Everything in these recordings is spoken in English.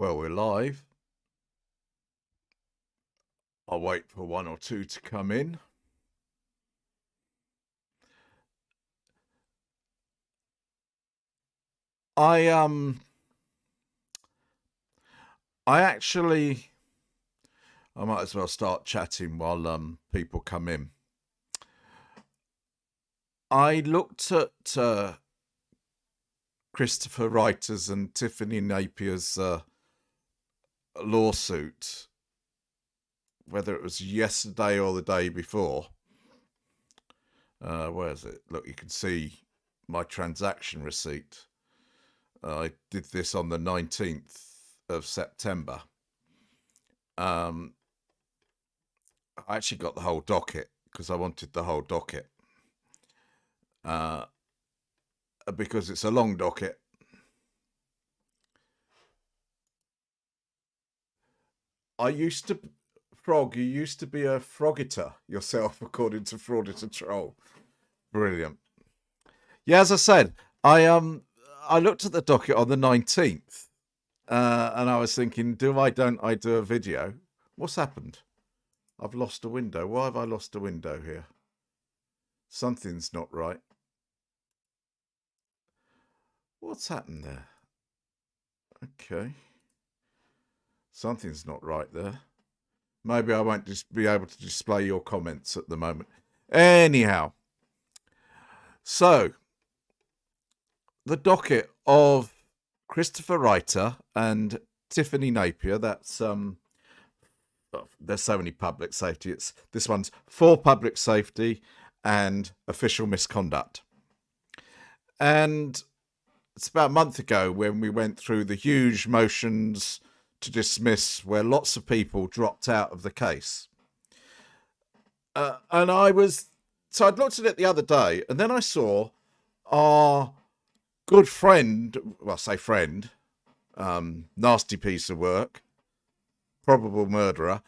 Well, we're live. I'll wait for one or two to come in. I actually I might as well start chatting while people come in. I looked at Christopher Reiter's and Tiffany Napier's lawsuit, whether it was yesterday or the day before. Where is it? Look, you can see my transaction receipt. I did this on the 19th of September. I actually got the whole docket because I wanted the whole docket. Because it's a long docket. You used to be a frogiter yourself, according to Frauditer Troll. Brilliant. Yeah, as I said, I looked at the docket on the 19th, and I was thinking, don't I do a video? What's happened? I've lost a window. Why have I lost a window here? Something's not right. What's happened there? Okay. Something's not right there. Maybe I won't just be able to display your comments at the moment. Anyhow, so the docket of Christopher Reiter and Tiffany Napier, that's there's so many public safety. This one's for public safety and official misconduct. And it's about a month ago when we went through the huge motions to dismiss where lots of people dropped out of the case. And I'd looked at it the other day, and then I saw our good friend, well, I say friend, nasty piece of work, possible murderer,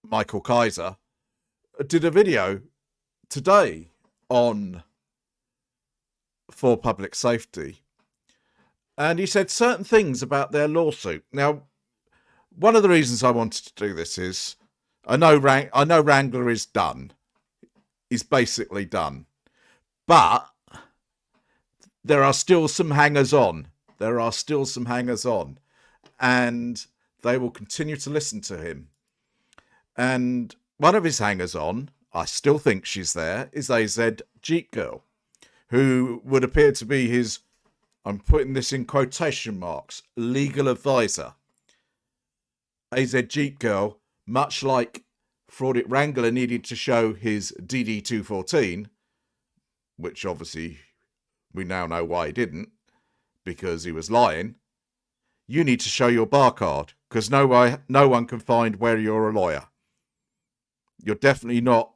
Michael Kaiser, did a video today on for public safety, and he said certain things about their lawsuit. Now, one of the reasons I wanted to do this is I know Wrangler is done. He's basically done. But there are still some hangers on. And they will continue to listen to him. And one of his hangers on, I still think she's there, is F.UK.T girl, who would appear to be his, I'm putting this in quotation marks, legal advisor. F.UK.T girl, much like Fraudit Wrangler needed to show his DD214, which obviously we now know why he didn't, because he was lying. You need to show your bar card, because no one can find where you're a lawyer. You're definitely not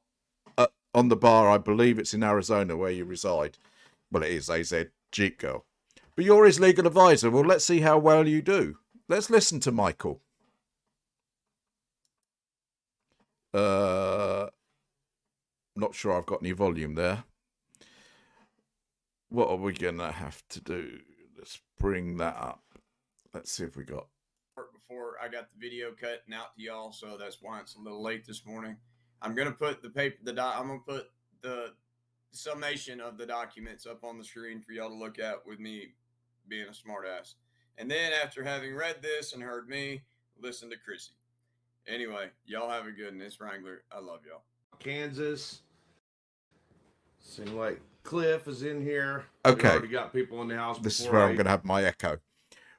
on the bar. I believe it's in Arizona where you reside. Well, it is F.UK.T girl. But you're his legal advisor. Well, let's see how well you do. Let's listen to Michael. Not sure I've got any volume there. What are we going to have to do? Let's bring that up. Let's see if we got... Before I got the video cut and out to y'all, so that's why it's a little late this morning. I'm going to put I'm going to put the summation of the documents up on the screen for y'all to look at with me being a smartass. And then after having read this and heard me, listen to Chrissy. Anyway, y'all have a good one. It's Wrangler. I love y'all. Kansas. Seems like Cliff is in here. Okay. We already got people in the house. This is where I'm going to have my echo.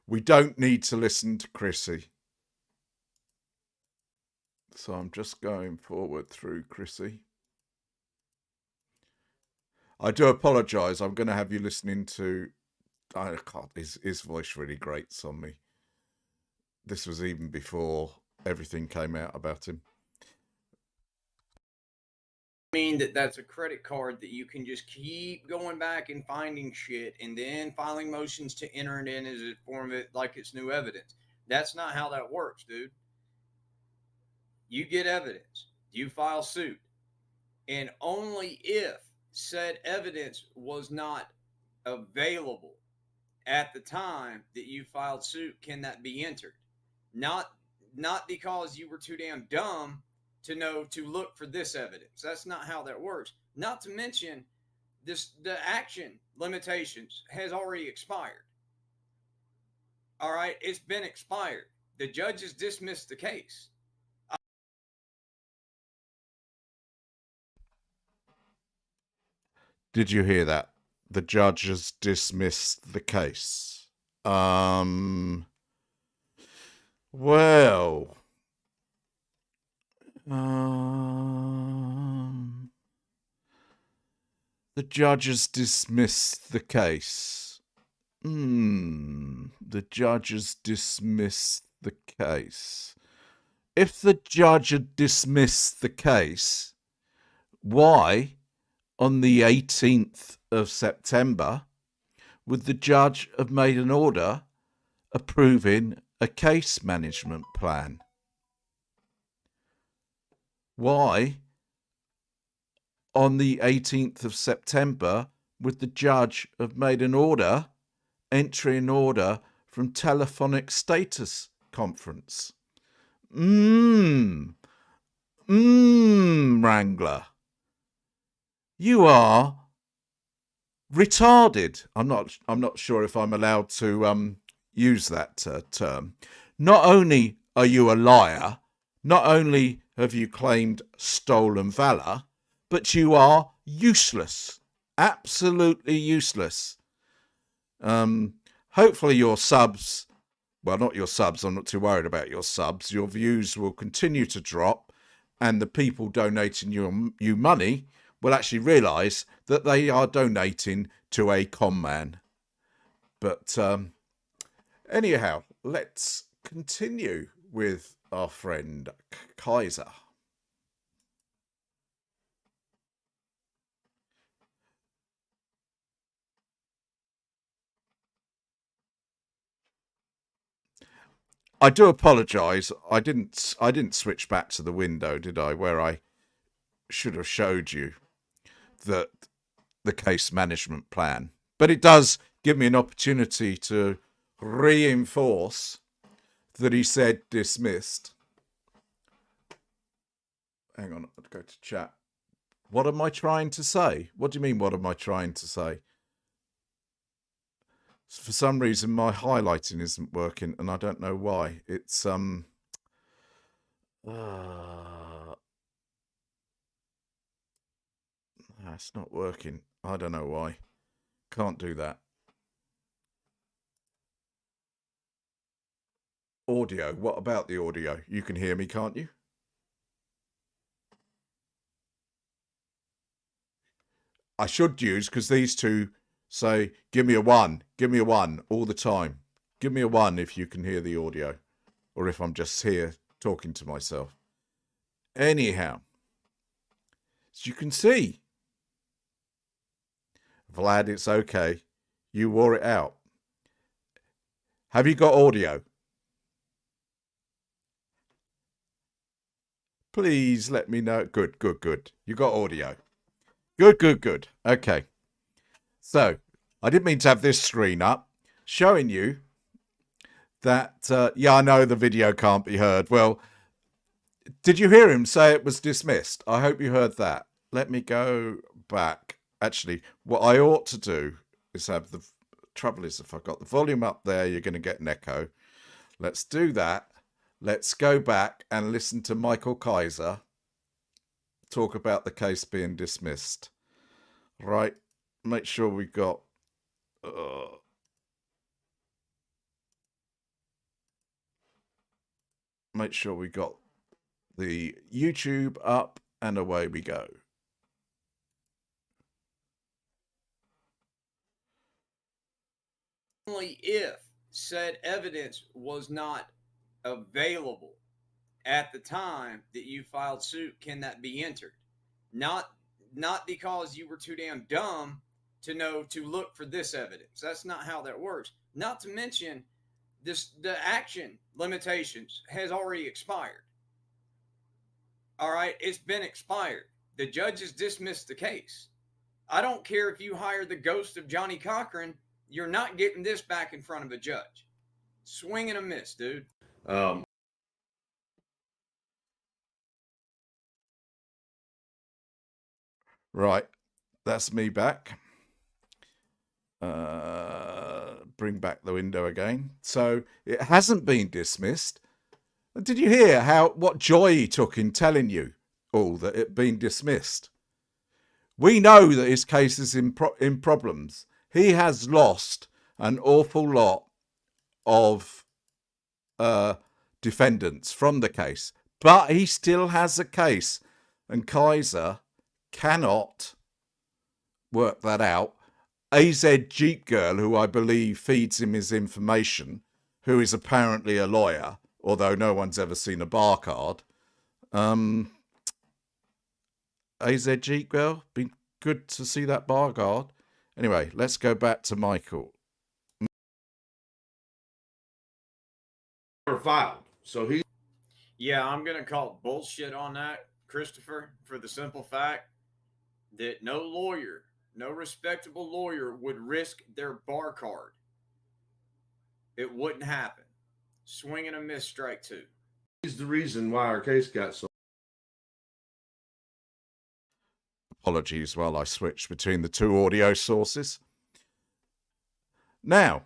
We don't need to listen to Chrissy. So I'm just going forward through Chrissy. I do apologise. I'm going to have you listening to... I can't. His voice really grates on me. This was even before everything came out about him. I mean that's a credit card that you can just keep going back and finding shit and then filing motions to enter it in as a form of it like it's new evidence. That's not how that works, dude. You get evidence, you file suit, and only if said evidence was not available at the time that you filed suit can that be entered. Not because you were too damn dumb to know to look for this evidence. That's not how that works. Not to mention the action limitations has already expired. All right, it's been expired. The judge has dismissed the case. Did you hear that? The judge has dismissed the case. Well, the judge has dismissed the case. The judge has dismissed the case. If the judge had dismissed the case, why, on the 18th of September, would the judge have made an order approving a case management plan? Why, on the 18th of September, would the judge have made an order entering an order from telephonic status conference? Wrangler. You are retarded. I'm not sure if I'm allowed to use that term. Not only are you a liar, not only have you claimed stolen valor, but you are useless. Absolutely useless. Hopefully your subs, well, not your subs, I'm not too worried about your subs. Your views will continue to drop, and the people donating you money will actually realise that they are donating to a con man. But anyhow, let's continue with our friend Kaiser. I do apologise. I didn't switch back to the window, did I? Where I should have showed you that the case management plan. But it does give me an opportunity to reinforce that he said dismissed. Hang on, I'll go to chat. What am I trying to say? What do you mean, what am I trying to say? For some reason, my highlighting isn't working, and I don't know why. It's it's not working. I don't know why. Can't do that. Audio. What about the audio? You can hear me, can't you? I should use, because these two say, give me a 1, give me a 1 all the time. Give me a 1 if you can hear the audio, or if I'm just here talking to myself. Anyhow, as you can see, Vlad, it's okay. You wore it out. Have you got audio? Please let me know. Good, good, good. You got audio. Good, good, good. Okay. So, I didn't mean to have this screen up, showing you that, yeah, I know the video can't be heard. Well, did you hear him say it was dismissed? I hope you heard that. Let me go back. Actually, what I ought to do is have the trouble is if I've got the volume up there, you're going to get an echo. Let's do that. Let's go back and listen to Michael Kaiser talk about the case being dismissed. Right. Make sure we got make sure we got the YouTube up, and away we go. Only if said evidence was not available at the time that you filed suit can that be entered. Not because you were too damn dumb to know to look for this evidence. That's not how that works. Not to mention the action limitations has already expired. All right, it's been expired. The judge has dismissed the case. I don't care if you hire the ghost of Johnny Cochran, you're not getting this back in front of a judge. Swing and a miss, dude. Right, that's me back. Bring back the window again. So it hasn't been dismissed. Did you hear what joy he took in telling you all that it had been dismissed? We know that his case is in problems. He has lost an awful lot of defendants from the case, but he still has a case, and cannot work that out. AZ Jeep Girl, who I believe feeds him his information, who is apparently a lawyer, although no one's ever seen a bar card. AZ Jeep Girl, been good to see that bar card. Anyway, let's go back to Michael. Filed. So he. Yeah, I'm going to call bullshit on that, Christopher, for the simple fact that no lawyer, no respectable lawyer would risk their bar card. It wouldn't happen. Swing and a miss, strike two. He's the reason why our case got so. Apologies while I switch between the two audio sources. Now,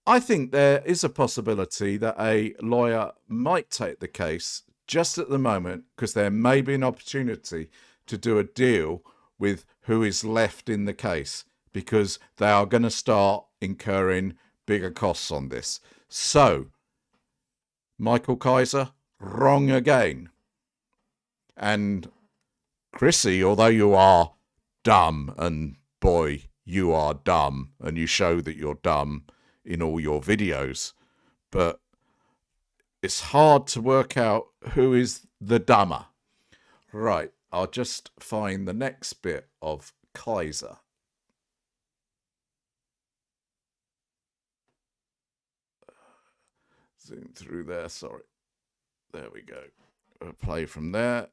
I think there is a possibility that a lawyer might take the case just at the moment, because there may be an opportunity to do a deal with who is left in the case, because they are going to start incurring bigger costs on this. So, Michael Kaiser, wrong again. And Chrissy, although you are dumb, and boy, you are dumb, and you show that you're dumb in all your videos, but it's hard to work out who is the dumber. Right, I'll just find the next bit of Kaiser. Zoom through there, sorry. There we go. I'll play from there.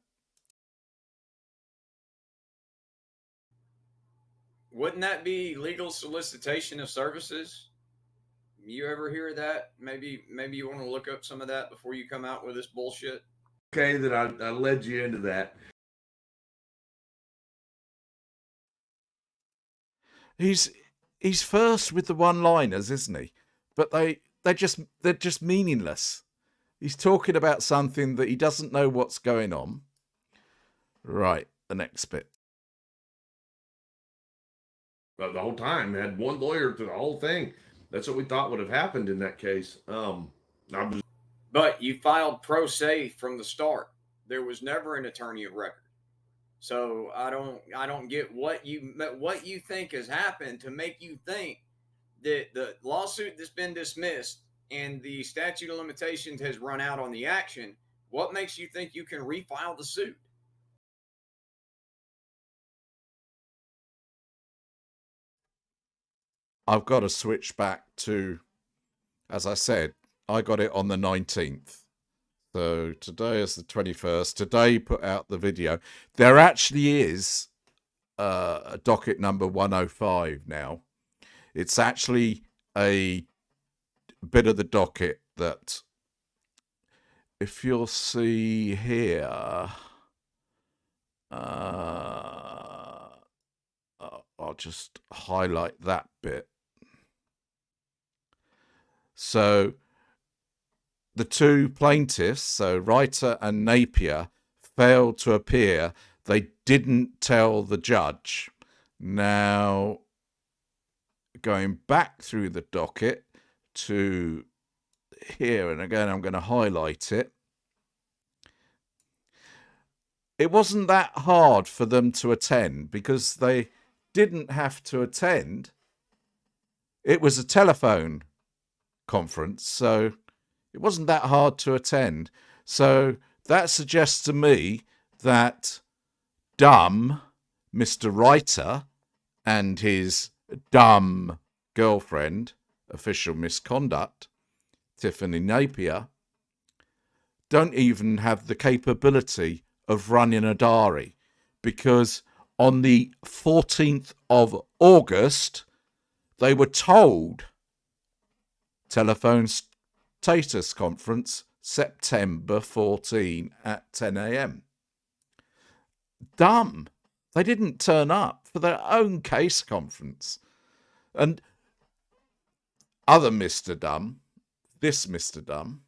Wouldn't that be legal solicitation of services? You ever hear that? Maybe you want to look up some of that before you come out with this bullshit. Okay, that I led you into that. He's first with the one-liners, isn't he? But they're just meaningless. He's talking about something that he doesn't know what's going on. Right, the next bit. But the whole time, had one lawyer through the whole thing. That's what we thought would have happened in that case. But you filed pro se from the start. There was never an attorney of record. So I don't get what you think has happened to make you think that the lawsuit that's been dismissed and the statute of limitations has run out on the action. What makes you think you can refile the suit? I've got to switch back to, as I said, I got it on the 19th. So today is the 21st. Today he put out the video. There actually is a docket number 105 now. It's actually a bit of the docket that, if you'll see here, I'll just highlight that bit. So the two plaintiffs, so Reiter and Napier, failed to appear. They didn't tell the judge. Now, going back through the docket to here, and again, I'm going to highlight it. It wasn't that hard for them to attend because they didn't have to attend. It was a telephone conference, so it wasn't that hard to attend. So that suggests to me that dumb Mr. Reiter and his dumb girlfriend, official misconduct, Tiffany Napier, don't even have the capability of running a diary, because on the 14th of August, they were told telephone status conference September 14 at 10 a.m. Dumb. They didn't turn up for their own case conference. And other Mr. Dumb, this Mr. Dumb,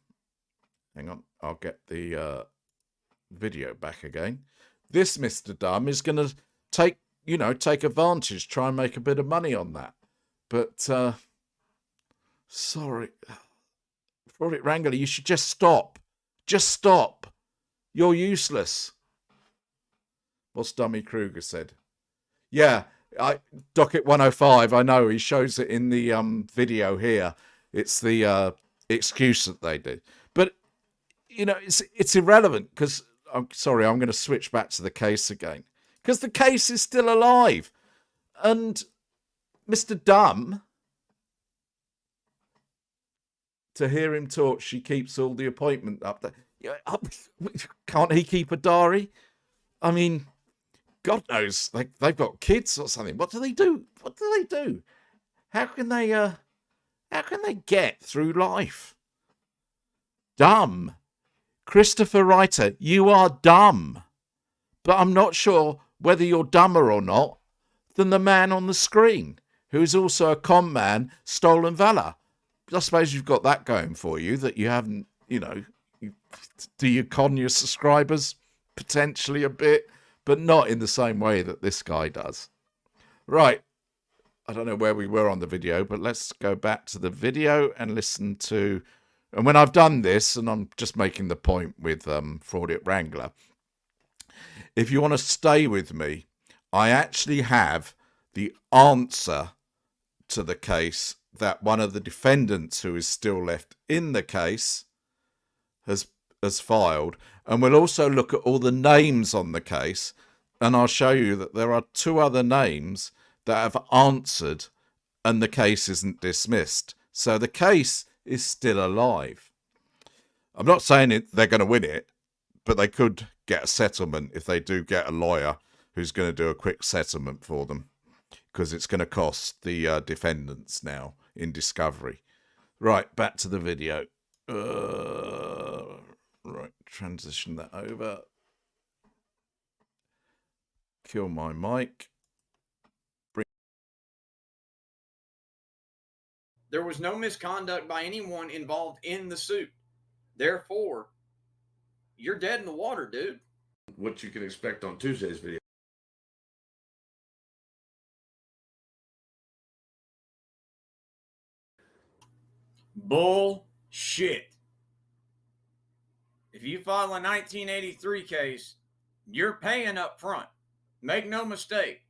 hang on, I'll get the video back again. This Mr. Dumb is going to take advantage, try and make a bit of money on that. But, sorry, Fraud Wrangler, you should just stop. Just stop. You're useless. What's Dummy Kruger said? Yeah, Docket 105, I know, he shows it in the video here. It's the excuse that they do. But, it's irrelevant because, I'm sorry, I'm going to switch back to the case again. Because the case is still alive. And Mr. Dumb, to hear him talk, she keeps all the appointment up there. Can't he keep a diary? I mean, God knows, they've got kids or something. What do they do? What do they do? How can they get through life? Dumb. Christopher Reiter, you are dumb. But I'm not sure whether you're dumber or not than the man on the screen, who is also a con man, Stolen Valor. I suppose you've got that going for you, that you haven't, do you con your subscribers? Potentially a bit, but not in the same way that this guy does. Right. I don't know where we were on the video, but let's go back to the video and listen to... And when I've done this, and I'm just making the point with Fraud Wrangler, if you want to stay with me, I actually have the answer to the case that one of the defendants who is still left in the case has filed. And we'll also look at all the names on the case, and I'll show you that there are 2 other names that have answered and the case isn't dismissed. So the case is still alive. I'm not saying they're going to win it, but they could get a settlement if they do get a lawyer who's going to do a quick settlement for them, because it's going to cost the defendants now in discovery. Right, back to the video. Right, transition that over. Kill my mic. There was no misconduct by anyone involved in the suit. Therefore, you're dead in the water, dude. What you can expect on Tuesday's video. Bullshit. If you file a 1983 case, you're paying up front. Make no mistake.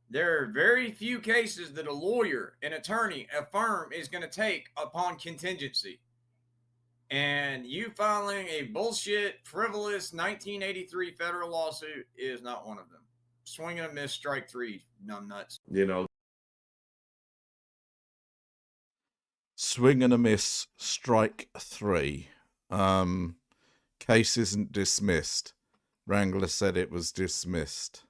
There are very few cases that a lawyer, an attorney, a firm is going to take upon contingency. And you filing a bullshit, frivolous 1983 federal lawsuit is not one of them. Swing and a miss, strike 3, numbnuts. Swing and a miss, strike 3. Case isn't dismissed. Wrangler said it was dismissed.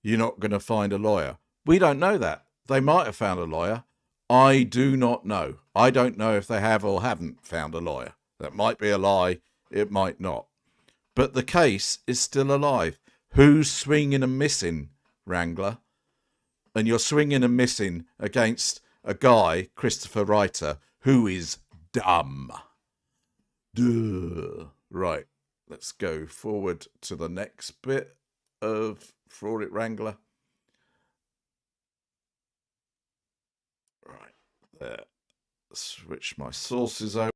You're not going to find a lawyer. We don't know that. They might have found a lawyer. I do not know. I don't know if they have or haven't found a lawyer. That might be a lie. It might not. But the case is still alive. Who's swinging and missing, Wrangler? And you're swinging and missing against a guy, Christopher Reiter, who is dumb. Duh. Right. Let's go forward to the next bit of Fraud Wrangler. Right there. Switch my sources over.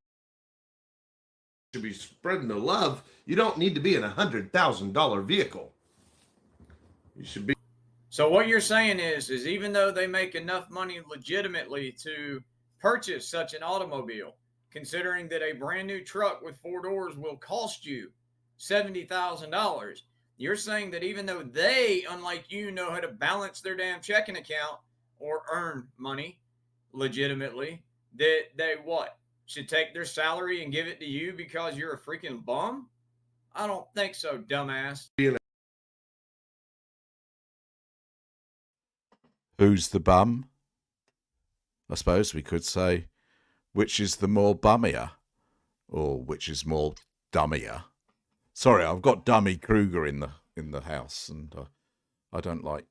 To be spreading the love, you don't need to be in a $100,000 vehicle. You should be. So what you're saying is even though they make enough money legitimately to purchase such an automobile, considering that a brand new truck with 4 doors will cost you $70,000, you're saying that even though they, unlike you, know how to balance their damn checking account or earn money legitimately, that they what? Should take their salary and give it to you because you're a freaking bum? I don't think so, dumbass. Who's the bum? I suppose we could say, which is the more bummier, or which is more dummier. Sorry, I've got Dummy Kruger in the house, and I don't like,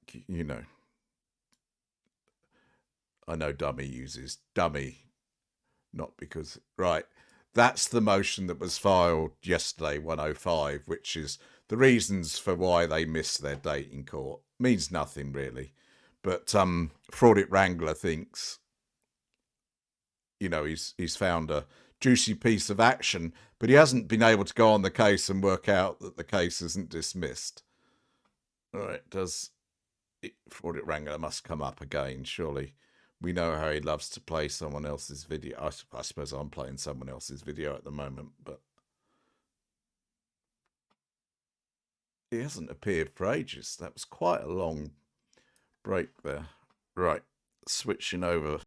I know Dummy uses dummy, not because right. That's the motion that was filed yesterday, 105, which is the reasons for why they missed their date in court. Means nothing really, but Fraudit Wrangler thinks, he's found a juicy piece of action, but he hasn't been able to go on the case and work out that the case isn't dismissed. All right, Fraudit Wrangler must come up again, surely. We know how he loves to play someone else's video. I suppose I'm playing someone else's video at the moment, but he hasn't appeared for ages. That was quite a long break there. Right, switching over.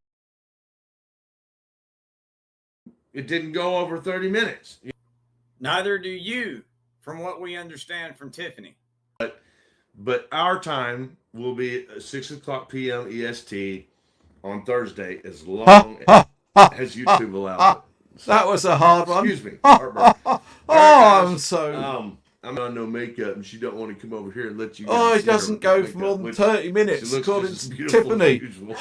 It didn't go over 30 minutes. Neither do you, from what we understand from Tiffany. But our time will be at 6 o'clock p.m. EST on Thursday, as long as YouTube allows it. So, that was a hard one. Excuse me. Heartburn. I'm so... I'm on no makeup, and she don't want to come over here and let you guys Oh, it see her doesn't go makeup, for more than which 30 minutes, she looks according just as to beautiful as Tiffany. usual.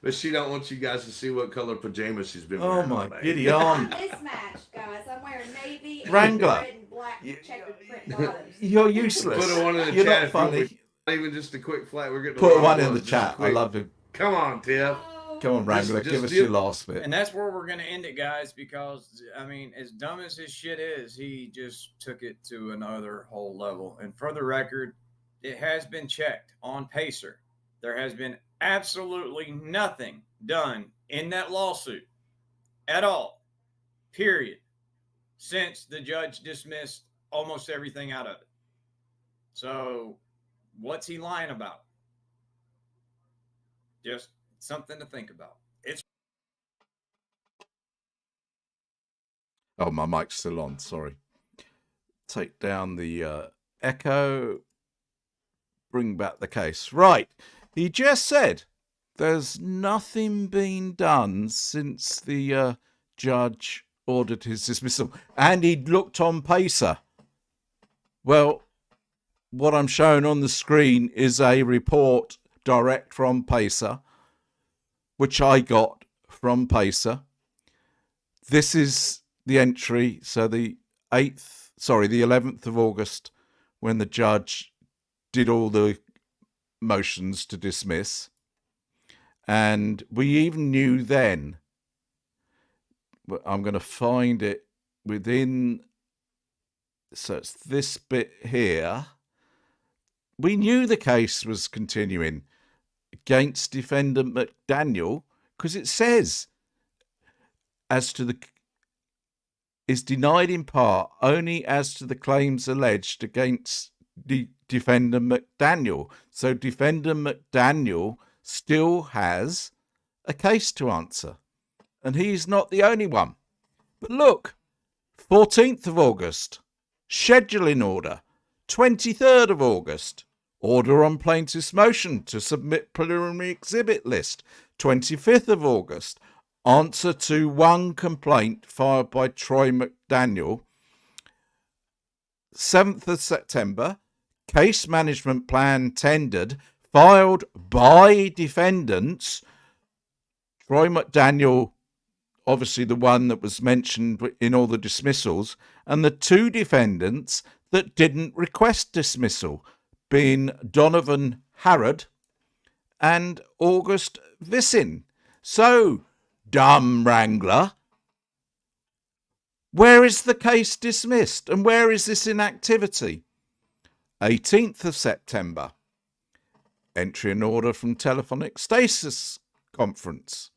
But she don't want you guys to see what color pajamas she's been wearing. Oh, my all day. giddy arm. Mismatched, guys. I'm wearing navy and Wrangler. red and black checkered print bottoms. You're useless. Put a one in the You're chat. not If you want funny. me- Not even just a quick flat. We're getting Put a one in ones, the just chat. I quick. love him. Come on, Tiff. Come on, Wrangler. Just Give us do- your last bit. And that's where we're going to end it, guys, because, as dumb as his shit is, he just took it to another whole level. And for the record, it has been checked on Pacer. There has been absolutely nothing done in that lawsuit at all, period, since the judge dismissed almost everything out of it. So what's he lying about? Just something to think about. Oh, my mic's still on. Sorry. Take down the echo. Bring back the case. Right. He just said there's nothing been done since the judge ordered his dismissal. And he'd looked on Pacer. Well, what I'm showing on the screen is a report direct from Pacer, which I got from Pacer. This is the entry, so the 11th of August, when the judge did all the motions to dismiss. And we even knew then, I'm going to find it within, so it's this bit here. We knew the case was continuing against defendant McDaniel, because it says, is denied in part only as to the claims alleged against the defendant McDaniel. So defendant McDaniel still has a case to answer. And he's not the only one. But look, 14th of August, scheduling order. 23rd of August, order on plaintiff's motion to submit preliminary exhibit list. 25th of August, answer to one complaint filed by Troy McDaniel. 7th of September, case management plan tendered, filed by defendants. Troy McDaniel, obviously the one that was mentioned in all the dismissals, and the two defendants that didn't request dismissal, being Donovan Harrod and August Vissin. So, dumb Wrangler, where is the case dismissed and where is this inactivity? 18th of September, entry and order from telephonic stasis conference.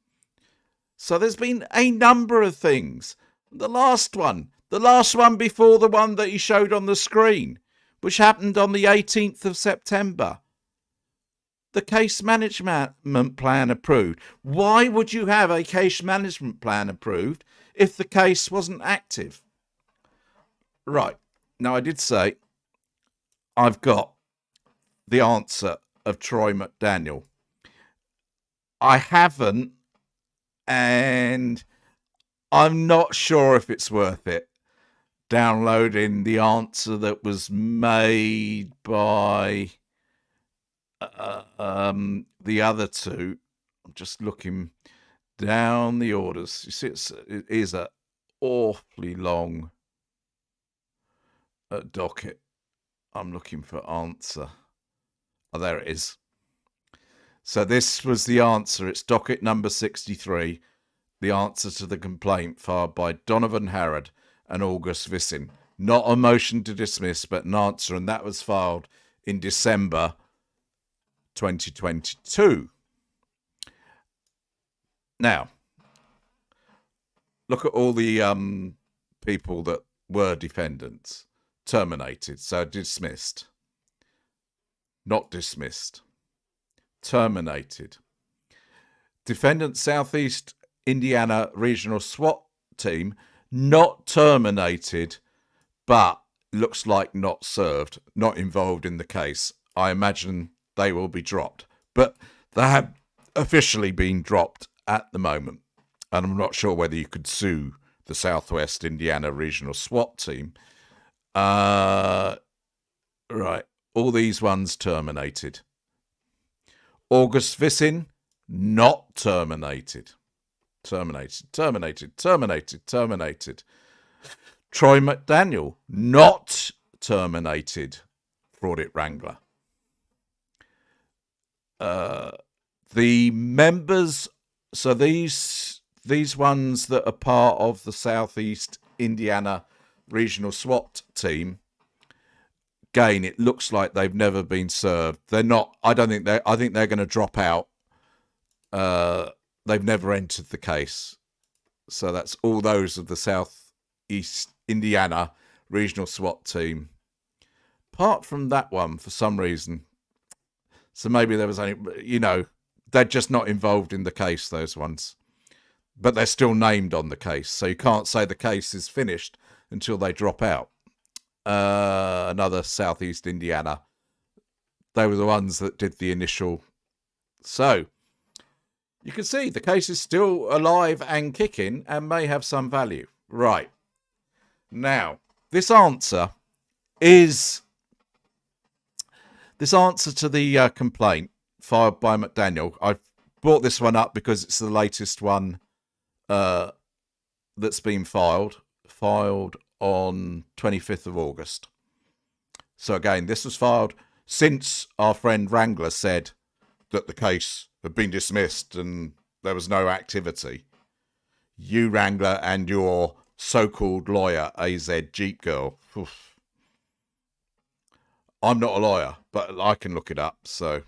So there's been a number of things. The last one before the one that he showed on the screen, which happened on the 18th of September. The case management plan approved. Why would you have a case management plan approved if the case wasn't active? Right. Now, I did say I've got the answer of Troy McDaniel. I haven't, and I'm not sure if it's worth it downloading the answer that was made by the other two. I'm just looking down the orders. You see, it is an awfully long docket. I'm looking for answer. Oh, there it is. So this was the answer. It's docket number 63, the answer to the complaint filed by Donovan Harrod and August Vissin. Not a motion to dismiss, but an answer, and that was filed in December 2022. Now, look at all the people that were defendants. Terminated, so dismissed. Not dismissed. Terminated. Defendant Southeast Indiana Regional SWAT Team, not terminated, but looks like not served, not involved in the case. I imagine they will be dropped, but they have officially been dropped at the moment, and I'm not sure whether you could sue the Southwest Indiana Regional SWAT Team. Right, all these ones terminated. August Vissin, not terminated. Terminated. Troy McDaniel, not terminated. Fraudit Wrangler. The members, so these ones that are part of the Southeast Indiana Regional SWAT Team, again, it looks like they've never been served. They're not. I think they're going to drop out. They've never entered the case. So that's all those of the Southeast Indiana Regional SWAT Team. Apart from that one, for some reason. So maybe there was only, they're just not involved in the case, those ones. But they're still named on the case. So you can't say the case is finished until they drop out. Another Southeast Indiana. They were the ones that did the initial. So you can see the case is still alive and kicking and may have some value. Right. Now, this answer to the complaint filed by McDaniel. I've brought this one up because it's the latest one that's been filed on 25th of August. So again, this was filed since our friend Wrangler said that the case had been dismissed and there was no activity. You, Wrangler, and your so-called lawyer, AZ Jeep Girl. Oof. I'm not a lawyer, but I can look it up, so.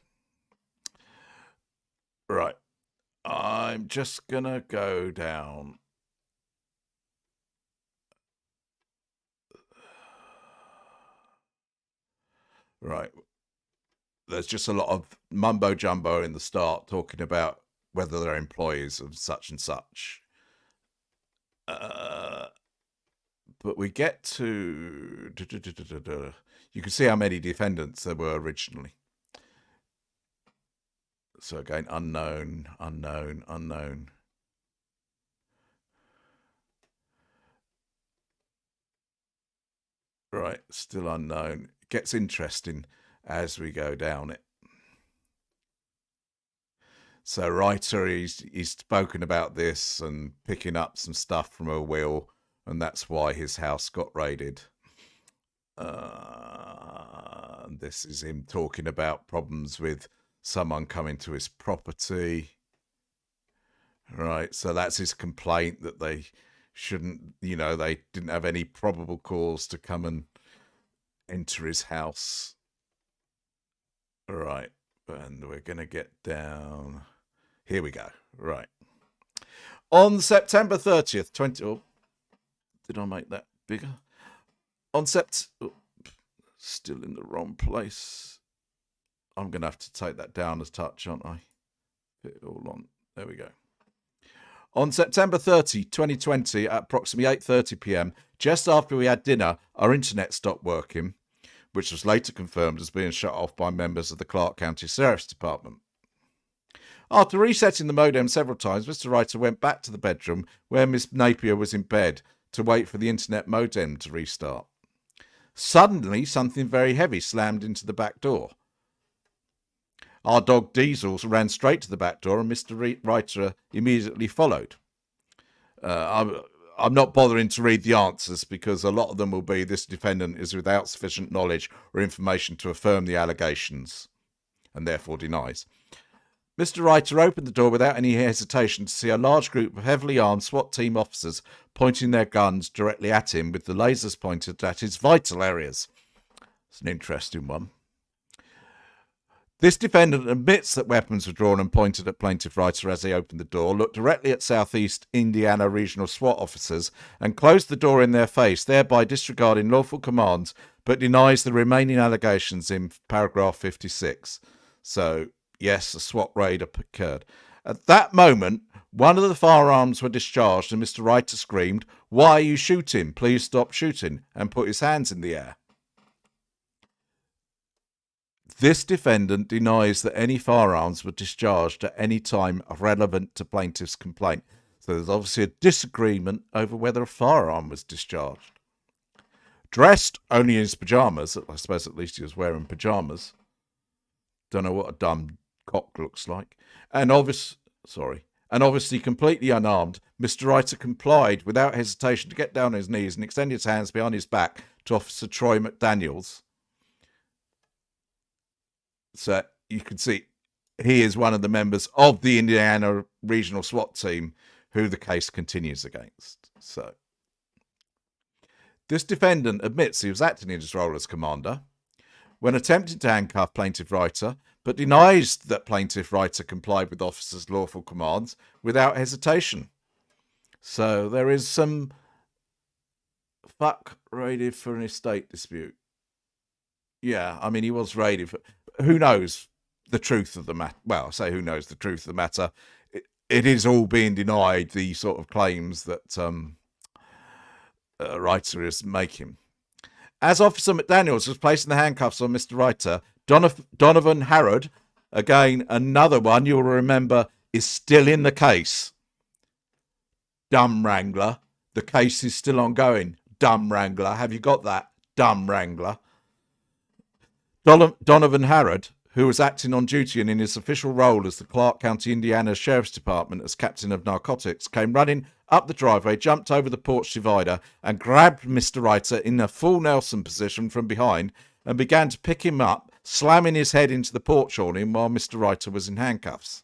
Right. I'm just going to go down. Right. There's just a lot of mumbo jumbo in the start talking about whether they're employees of such and such. But we get to... You can see how many defendants there were originally. So again, unknown. Right, still unknown. It gets interesting as we go down it. So writer, he's spoken about this and picking up some stuff from a will, and that's why his house got raided. This is him talking about problems with someone coming to his property. Right, so that's his complaint that they shouldn't, they didn't have any probable cause to come and enter his house. All right, and we're going to get down. Here we go. Right. On September 30th, did I make that bigger? Still in the wrong place. I'm going to have to take that down a touch, aren't I? Put it all on. There we go. On September 30, 2020, at approximately 8:30 p.m., just after we had dinner, our internet stopped working. which was later confirmed as being shut off by members of the Clark County Sheriff's Department. After resetting the modem several times, Mr. Reiter went back to the bedroom where Miss Napier was in bed to wait for the internet modem to restart. Suddenly, something very heavy slammed into the back door. Our dog Diesel ran straight to the back door and Mr. Reiter immediately followed. I'm not bothering to read the answers because a lot of them will be this defendant is without sufficient knowledge or information to affirm the allegations and therefore denies. Mr. Reiter opened the door without any hesitation to see a large group of heavily armed SWAT team officers pointing their guns directly at him with the lasers pointed at his vital areas. It's an interesting one. This defendant admits that weapons were drawn and pointed at Plaintiff Reiter as he opened the door, looked directly at Southeast Indiana Regional SWAT officers and closed the door in their face, thereby disregarding lawful commands, but denies the remaining allegations in paragraph 56. So, yes, a SWAT raid occurred. At that moment, one of the firearms were discharged and Mr. Reiter screamed, "Why are you shooting? Please stop shooting," and put his hands in the air. This defendant denies that any firearms were discharged at any time relevant to plaintiff's complaint. So there's obviously a disagreement over whether a firearm was discharged. Dressed only in his pyjamas, I suppose at least he was wearing pyjamas. Don't know what a dumb cock looks like. And obviously completely unarmed, Mr. Reiter complied without hesitation to get down on his knees and extend his hands behind his back to Officer Troy McDaniels. So you can see he is one of the members of the Indiana Regional SWAT team who the case continues against. So this defendant admits he was acting in his role as commander when attempting to handcuff Plaintiff Reiter, but denies that Plaintiff Reiter complied with officers' lawful commands without hesitation. So there is some raided for an estate dispute. Yeah, I mean, he was raided for... Who knows the truth of the matter? Well, I say who knows the truth of the matter. It is all being denied, the sort of claims that Reiter is making. As Officer McDaniels was placing the handcuffs on Mr. Reiter, Donovan Harrod, again, another one you'll remember, is still in the case. Dumb Wrangler. The case is still ongoing. Dumb Wrangler. Have you got that? Dumb Wrangler. Donovan Harrod, who was acting on duty and in his official role as the Clark County, Indiana Sheriff's Department as captain of narcotics, came running up the driveway, jumped over the porch divider and grabbed Mr. Reiter in a full Nelson position from behind and began to pick him up, slamming his head into the porch awning while Mr. Reiter was in handcuffs.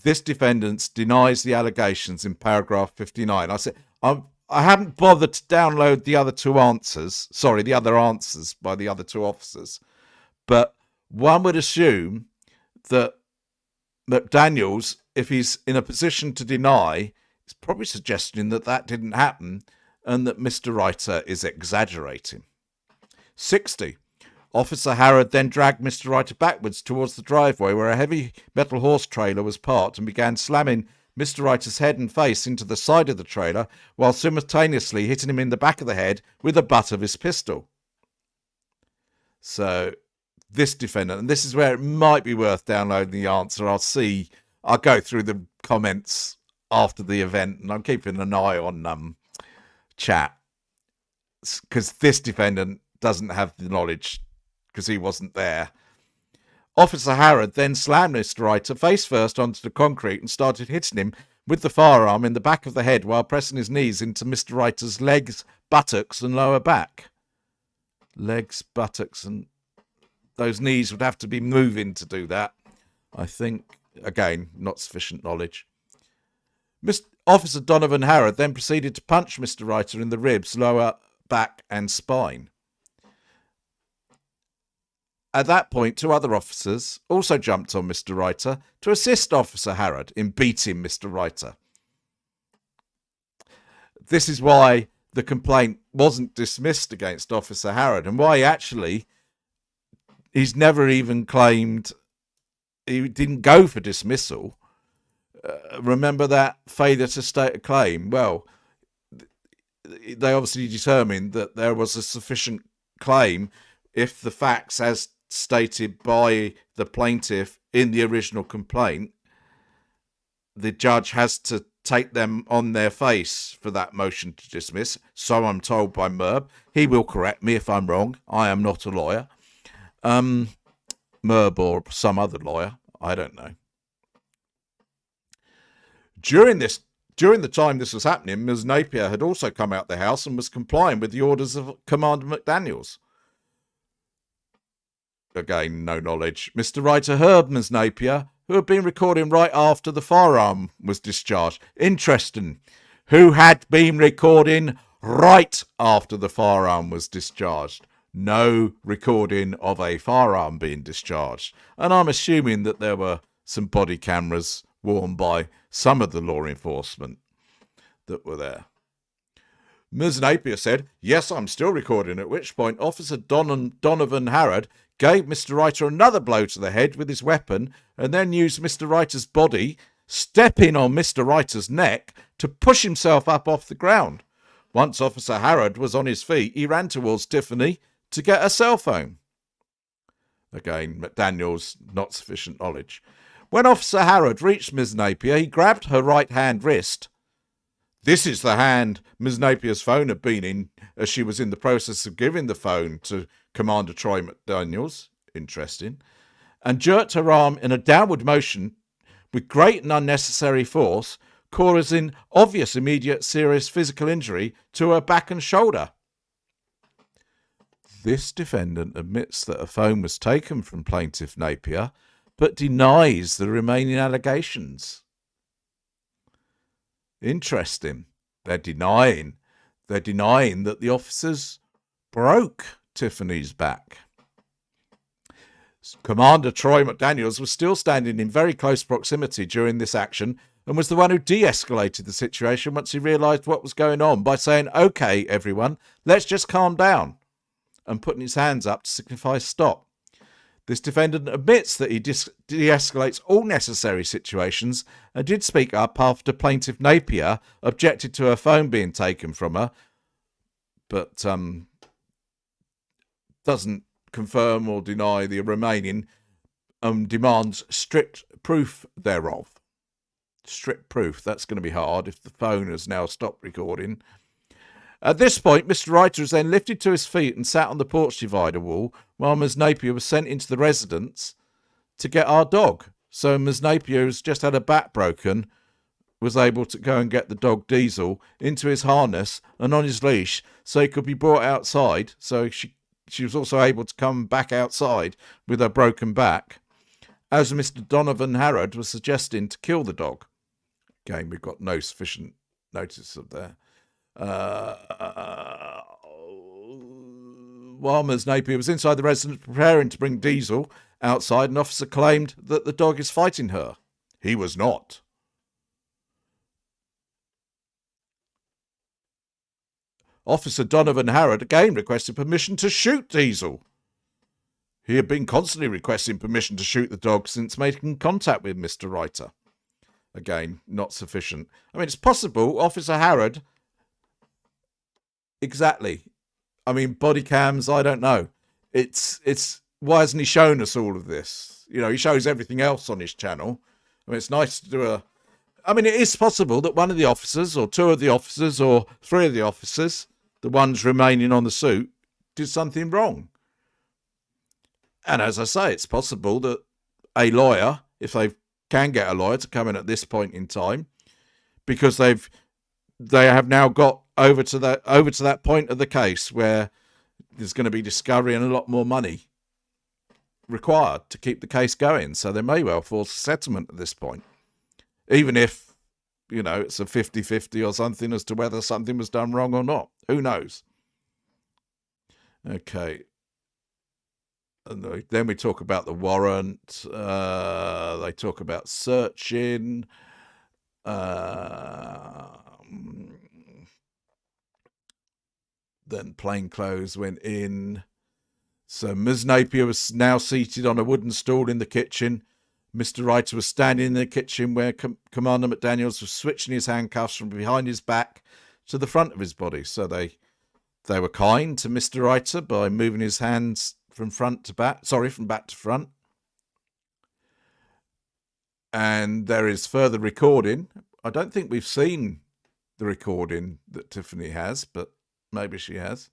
This defendant denies the allegations in paragraph 59. I haven't bothered to download the other answers by the other two officers, but one would assume that McDaniels, if he's in a position to deny, is probably suggesting that that didn't happen and that Mr. Reiter is exaggerating. 60. Officer Harrod then dragged Mr. Reiter backwards towards the driveway where a heavy metal horse trailer was parked and began slamming Mr. Reiter's head and face into the side of the trailer while simultaneously hitting him in the back of the head with the butt of his pistol. So this defendant, and this is where it might be worth downloading the answer. I'll go through the comments after the event and I'm keeping an eye on chat because this defendant doesn't have the knowledge because he wasn't there. Officer Harrod then slammed Mr. Reiter face first onto the concrete and started hitting him with the firearm in the back of the head while pressing his knees into Mr. Reiter's legs, buttocks and lower back. Legs, buttocks and those knees would have to be moving to do that. I think, again, not sufficient knowledge. Officer Donovan Harrod then proceeded to punch Mr. Reiter in the ribs, lower back and spine. At that point, two other officers also jumped on Mr. Reiter to assist Officer Harrod in beating Mr. Reiter. This is why the complaint wasn't dismissed against Officer Harrod and why he's never even claimed he didn't go for dismissal. Remember that failure to state a claim? Well, they obviously determined that there was a sufficient claim if the facts as stated by the plaintiff in the original complaint, the judge has to take them on their face for that motion to dismiss. So I'm told by Merb. He will correct me if I'm wrong. I am not a lawyer. Merb or some other lawyer. I don't know. During the time this was happening, Ms. Napier had also come out the house and was complying with the orders of Commander McDaniels. Again, no knowledge. Mr. Writer heard Ms. Napier, who had been recording right after the firearm was discharged. Interesting. Who had been recording right after the firearm was discharged? No recording of a firearm being discharged. And I'm assuming that there were some body cameras worn by some of the law enforcement that were there. Ms. Napier said, "Yes, I'm still recording," at which point Officer Donovan Harrod gave Mr. Writer another blow to the head with his weapon and then used Mr. Writer's body, stepping on Mr. Writer's neck, to push himself up off the ground. Once Officer Harrod was on his feet, he ran towards Tiffany to get a cell phone. Again, McDaniels, not sufficient knowledge. When Officer Harrod reached Ms. Napier, he grabbed her right hand wrist. This is the hand Ms. Napier's phone had been in as she was in the process of giving the phone to Commander Troy McDaniels. Interesting. And jerked her arm in a downward motion with great and unnecessary force, causing obvious immediate serious physical injury to her back and shoulder. This defendant admits that a phone was taken from Plaintiff Napier, but denies the remaining allegations. Interesting. They're denying that the officers broke Tiffany's back. Commander Troy McDaniels was still standing in very close proximity during this action and was the one who de-escalated the situation once he realised what was going on by saying, "Okay, everyone, let's just calm down," and putting his hands up to signify stop. This defendant admits that he de-escalates all necessary situations and did speak up after Plaintiff Napier objected to her phone being taken from her, but doesn't confirm or deny the remaining, demands strict proof thereof. Strict proof, that's going to be hard if the phone has now stopped recording. At this point, Mr. Writer was then lifted to his feet and sat on the porch divider wall while Ms. Napier was sent into the residence to get our dog. So Ms. Napier, who's just had her back broken, was able to go and get the dog Diesel into his harness and on his leash so he could be brought outside. So she was also able to come back outside with her broken back, as Mr. Donovan Harrod was suggesting to kill the dog. Again, we've got no sufficient notice of that. While Ms. Napier was inside the residence preparing to bring Diesel outside, an officer claimed that the dog is fighting her. He was not. Officer Donovan Harrod again requested permission to shoot Diesel. He had been constantly requesting permission to shoot the dog since making contact with Mr. Writer. Again, not sufficient. I mean, it's possible Officer Harrod... Exactly. I mean, body cams, I don't know. It's why hasn't he shown us all of this? You know, he shows everything else on his channel. I mean, it's nice to do a... I mean, it is possible that one of the officers, or two of the officers, or three of the officers, the ones remaining on the suit, did something wrong. And as I say, it's possible that a lawyer, if they can get a lawyer to come in at this point in time, because they have now got over to that point of the case where there's going to be discovery and a lot more money required to keep the case going. So they may well force a settlement at this point, even if, you know, it's a 50-50 or something as to whether something was done wrong or not. Who knows? Okay. And then we talk about the warrant. They talk about searching. Then plainclothes went in. So Ms. Napier was now seated on a wooden stool in the kitchen. Mr. Writer was standing in the kitchen where Commander McDaniels was switching his handcuffs from behind his back to the front of his body. So they were kind to Mr. Reiter by moving his hands from back to front. And there is further recording. I don't think we've seen the recording that Tiffany has, but maybe she has.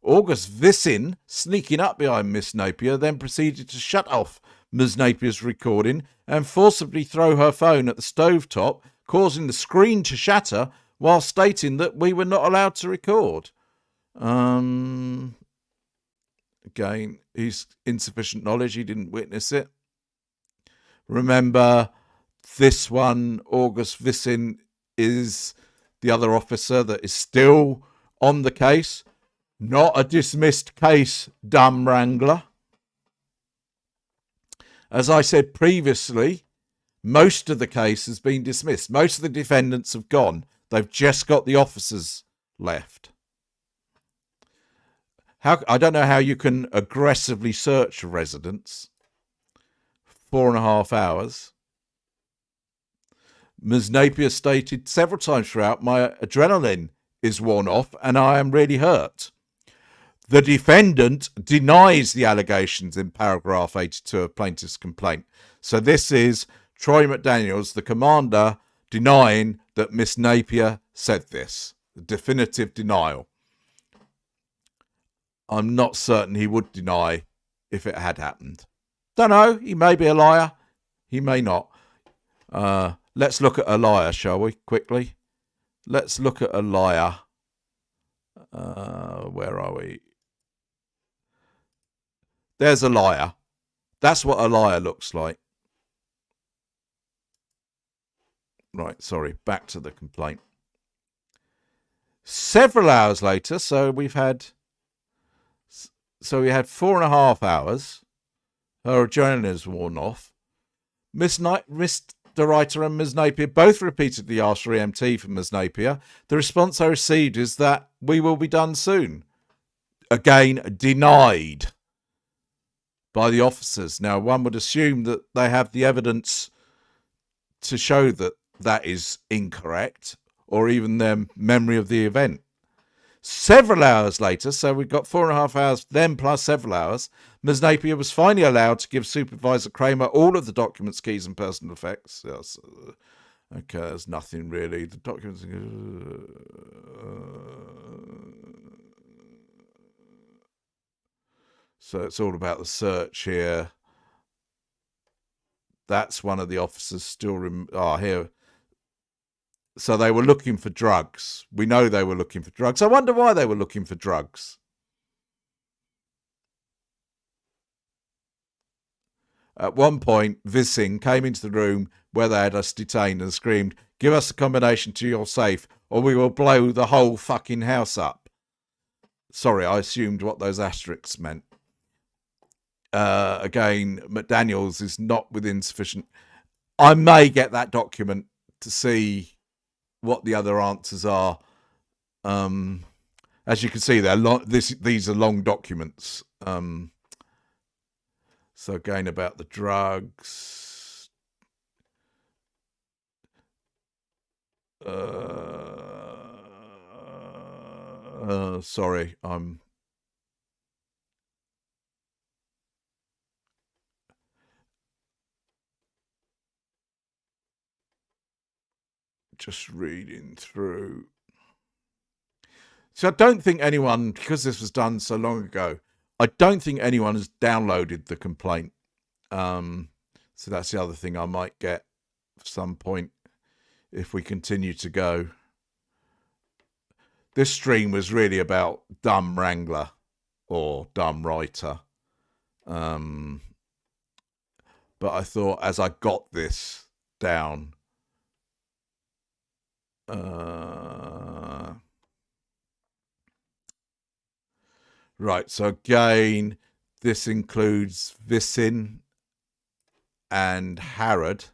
August Vissin, sneaking up behind Miss Napier, then proceeded to shut off Ms. Napier's recording and forcibly throw her phone at the stovetop, causing the screen to shatter while stating that we were not allowed to record. Again, he's insufficient knowledge. He didn't witness it. Remember, this one, August Vissin, is the other officer that is still on the case. Not a dismissed case, dumb wrangler. As I said previously, most of the case has been dismissed. Most of the defendants have gone. They've just got the officers left. I don't know how you can aggressively search a residence. 4.5 hours. Ms. Napier stated several times throughout, my adrenaline is worn off and I am really hurt. The defendant denies the allegations in paragraph 82 of plaintiff's complaint. So this is Troy McDaniels, the commander, denying that Miss Napier said this. The definitive denial. I'm not certain he would deny if it had happened. Don't know. He may be a liar. He may not. Let's look at a liar, shall we? Quickly. Let's look at a liar. Where are we? There's a liar. That's what a liar looks like. Right, sorry. Back to the complaint. Several hours later, so we had 4.5 hours. Her adrenaline is worn off. Mr. Reiter and Ms. Napier both repeatedly asked for EMT from Ms. Napier. The response I received is that we will be done soon. Again, denied by the officers. Now, one would assume that they have the evidence to show that that is incorrect, or even their memory of the event. Several hours later, so we've got 4.5 hours, then plus several hours, Ms. Napier was finally allowed to give Supervisor Kramer all of the documents, keys, and personal effects. Yes. Okay, there's nothing really. The documents. So it's all about the search here. That's one of the officers still. Here. So they were looking for drugs. We know they were looking for drugs. I wonder why they were looking for drugs. At one point, Vising came into the room where they had us detained and screamed, "Give us a combination to your safe or we will blow the whole fucking house up." Sorry, I assumed what those asterisks meant. Again, McDaniels is not within sufficient. I may get that document to see what the other answers are. As you can see, these are long documents. So again, about the drugs. Sorry, I'm just reading through. So I don't think anyone, because this was done so long ago, I don't think anyone has downloaded the complaint. So that's the other thing I might get at some point if we continue to go. This stream was really about dumb wrangler or dumb writer. But I thought as I got this down, right, so again, this includes Vissin and Harrod.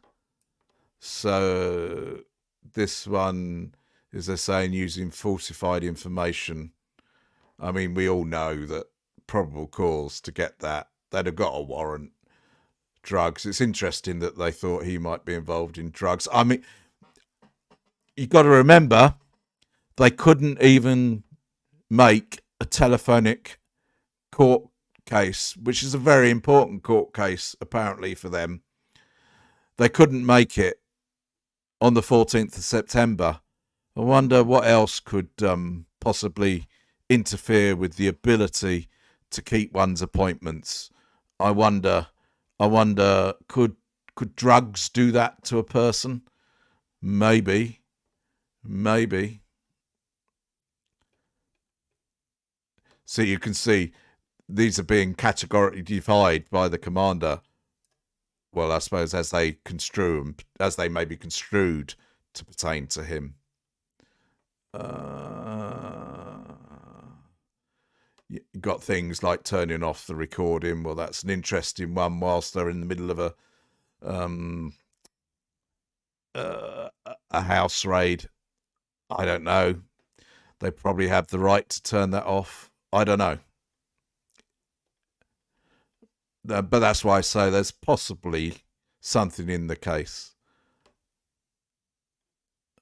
So this one is, they're saying, using falsified information. I mean, we all know that probable cause to get that, they'd have got a warrant. Drugs. It's interesting that they thought he might be involved in drugs. I mean, you've got to remember, they couldn't even make a telephonic court case, which is a very important court case apparently for them. They couldn't make it on the 14th of September. I wonder what else could possibly interfere with the ability to keep one's appointments. I wonder could drugs do that to a person? Maybe. So you can see these are being categorically defied by the commander. Well, I suppose as they may be construed to pertain to him. You got things like turning off the recording. Well, that's an interesting one whilst they're in the middle of a house raid. I don't know. They probably have the right to turn that off. I don't know. But that's why I say there's possibly something in the case.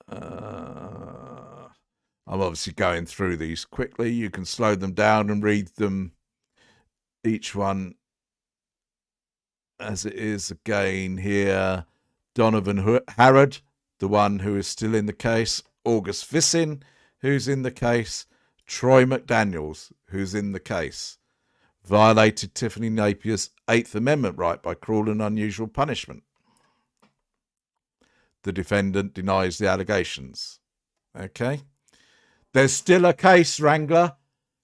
I'm obviously going through these quickly. You can slow them down and read them, each one as it is. Again here, Donovan Harrod, the one who is still in the case. August Vissin, who's in the case. Troy McDaniels, who's in the case. Violated Tiffany Napier's 8th Amendment right by cruel and unusual punishment. The defendant denies the allegations. Okay. There's still a case, Wrangler.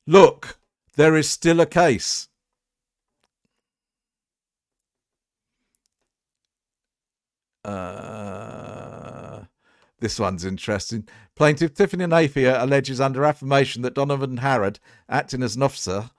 Look, there is still a case. This one's interesting. Plaintiff Tiffany Napier alleges under affirmation that Donovan Harrod, acting as an officer,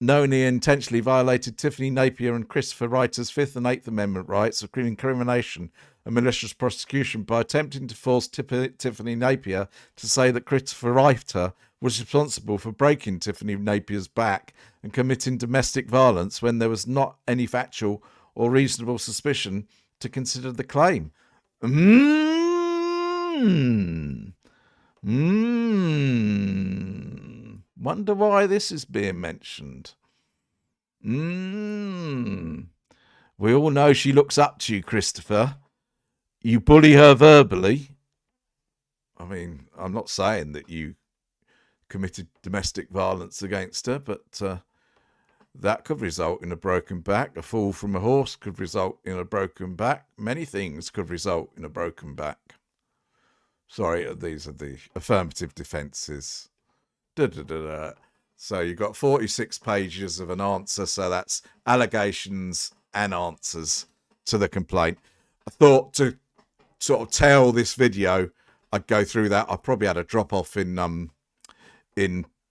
knowingly and intentionally violated Tiffany Napier and Christopher Reiter's 5th and 8th Amendment rights of incrimination and malicious prosecution by attempting to force Tiffany Napier to say that Christopher Reiter was responsible for breaking Tiffany Napier's back and committing domestic violence when there was not any factual or reasonable suspicion to consider the claim. Wonder why this is being mentioned. We all know she looks up to you, Christopher. You bully her verbally. I mean, I'm not saying that you committed domestic violence against her, but that could result in a broken back. A fall from a horse could result in a broken back. Many things could result in a broken back. Sorry, these are the affirmative defences. So you've got 46 pages of an answer. So that's allegations and answers to the complaint. I thought to sort of tell this video, I'd go through that. I probably had a drop off in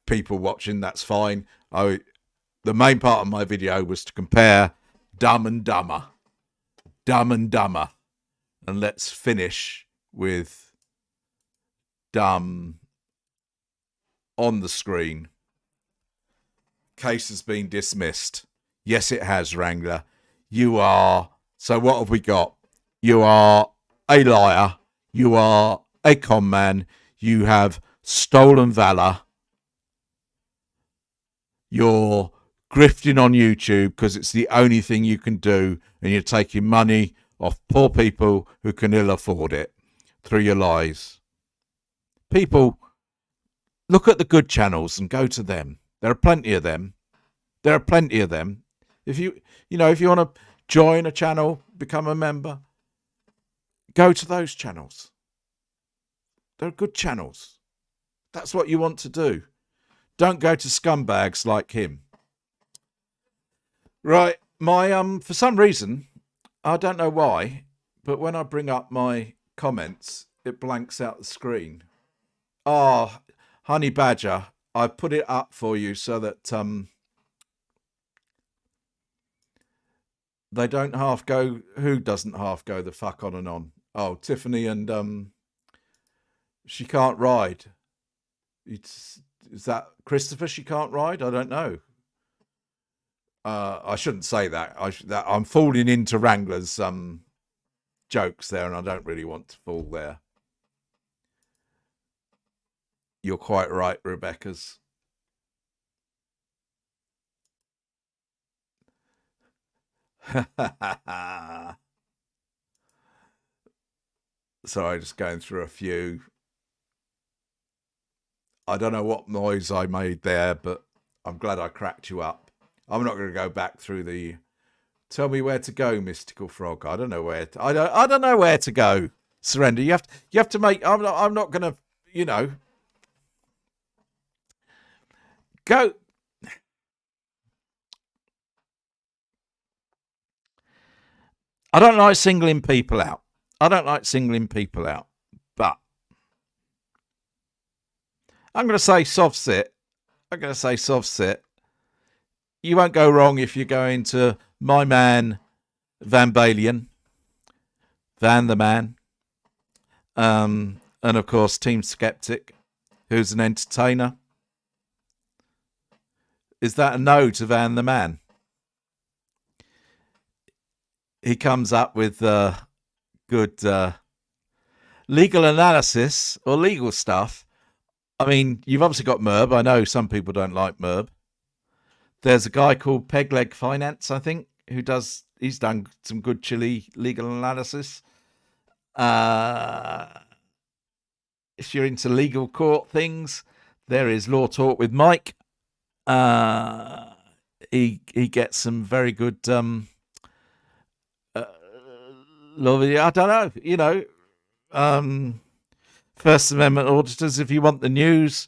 people watching. That's fine. The main part of my video was to compare Dumb and Dumber. Dumb and Dumber. And let's finish with Dumb on the screen. Case has been dismissed. Yes, it has, Wrangler. You are... So what have we got? You are a liar. You are a con man. You have stolen valor. You're grifting on YouTube because it's the only thing you can do, and you're taking money off poor people who can ill afford it through your lies. People, look at the good channels and go to them. There are plenty of them. There are plenty of them. If you want to join a channel, become a member, go to those channels. They're good channels. That's what you want to do. Don't go to scumbags like him. Right, for some reason, I don't know why, but when I bring up my comments, it blanks out the screen. Oh, Honey Badger, I put it up for you so that they don't half go. Who doesn't half go the fuck on and on? Oh, Tiffany and she can't ride. Is that Christopher? She can't ride. I don't know. I shouldn't say that. I'm falling into Wrangler's jokes there, and I don't really want to fall there. You're quite right, Rebecca's. Sorry, just going through a few. I don't know what noise I made there, but I'm glad I cracked you up. I'm not going to go back through the. Tell me where to go, Mystical Frog. I don't know where. I don't know where to go. Surrender. You have to make. I'm not going to. Go. I don't like singling people out. But I'm going to say soft sit. You won't go wrong if you go into my man, Van Balian, Van the Man, and of course Team Skeptic, who's an entertainer. Is that a no to Van the Man? He comes up with good legal analysis or legal stuff. I mean, you've obviously got Merb. I know some people don't like Merb. There's a guy called Pegleg Finance, I think, he's done some good chilly legal analysis. If you're into legal court things, there is Law Talk with Mike. He gets some very good I don't know, First Amendment auditors, if you want the news,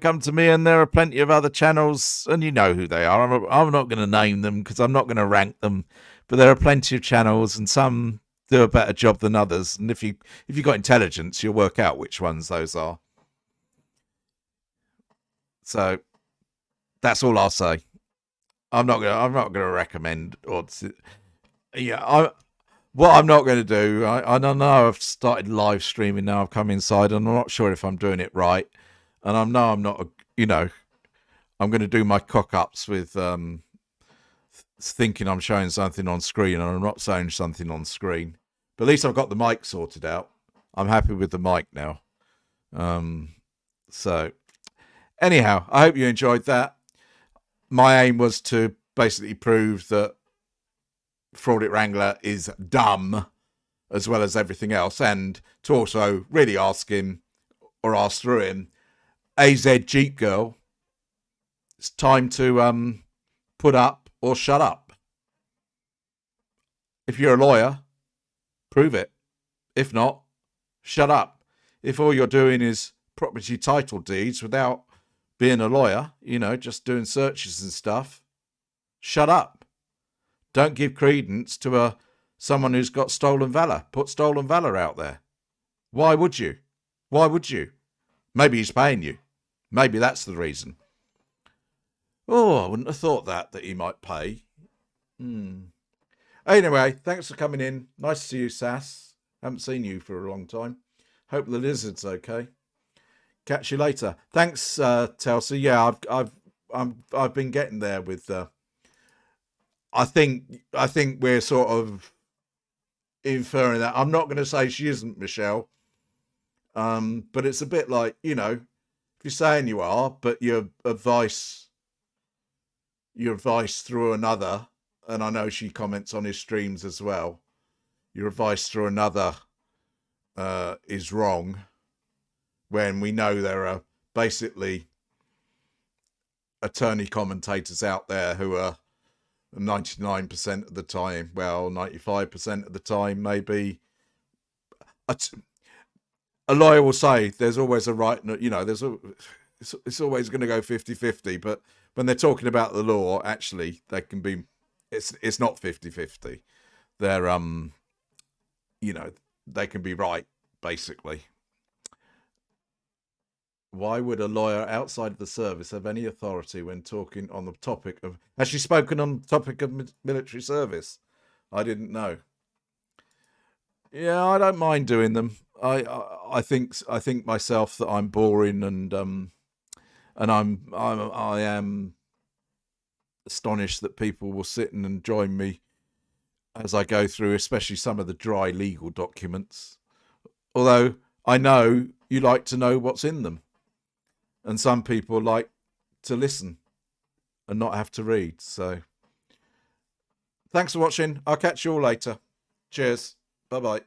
come to me, and there are plenty of other channels, and you know who they are. I'm not going to name them because I'm not going to rank them, but there are plenty of channels, and some do a better job than others. And if you've got intelligence, you'll work out which ones those are. So that's all I'll say. I'm not going to recommend auditors. Yeah, what I'm not going to do, I don't know. I've started live streaming now. I've come inside, and I'm not sure if I'm doing it right. And I'm not. I'm going to do my cock ups with thinking I'm showing something on screen, and I'm not showing something on screen. But at least I've got the mic sorted out. I'm happy with the mic now. So, anyhow, I hope you enjoyed that. My aim was to basically prove that Fraudit Wrangler is dumb as well as everything else, and to also really ask him, or ask through him, AZ Jeep Girl, it's time to put up or shut up. If you're a lawyer, prove it. If not, shut up. If all you're doing is property title deeds without being a lawyer, just doing searches and stuff, shut up. Don't give credence to someone who's got stolen valor. Put stolen valor out there. Why would you? Maybe he's paying you. Maybe that's the reason. Oh, I wouldn't have thought that he might pay. Anyway, thanks for coming in. Nice to see you, Sass. Haven't seen you for a long time. Hope the lizard's okay. Catch you later. Thanks, Telsey. Yeah, I've been getting there with. I think we're sort of inferring that. I'm not going to say she isn't Michelle. But it's a bit like, if you're saying you are, but your advice through another, and I know she comments on his streams as well, your advice through another is wrong, when we know there are basically attorney commentators out there who are 99% of the time, 95% of the time, maybe. A lawyer will say there's always a right, it's always going to go 50-50, but when they're talking about the law, actually, they can be, it's not 50-50. They're, they can be right, basically. Why would a lawyer outside of the service have any authority when talking on the topic of... Has she spoken on the topic of military service? I didn't know. Yeah, I don't mind doing them. I think myself that I'm boring, and I am astonished that people will sit and join me as I go through, especially some of the dry legal documents. Although I know you like to know what's in them. And some people like to listen and not have to read. So thanks for watching. I'll catch you all later. Cheers. Bye-bye.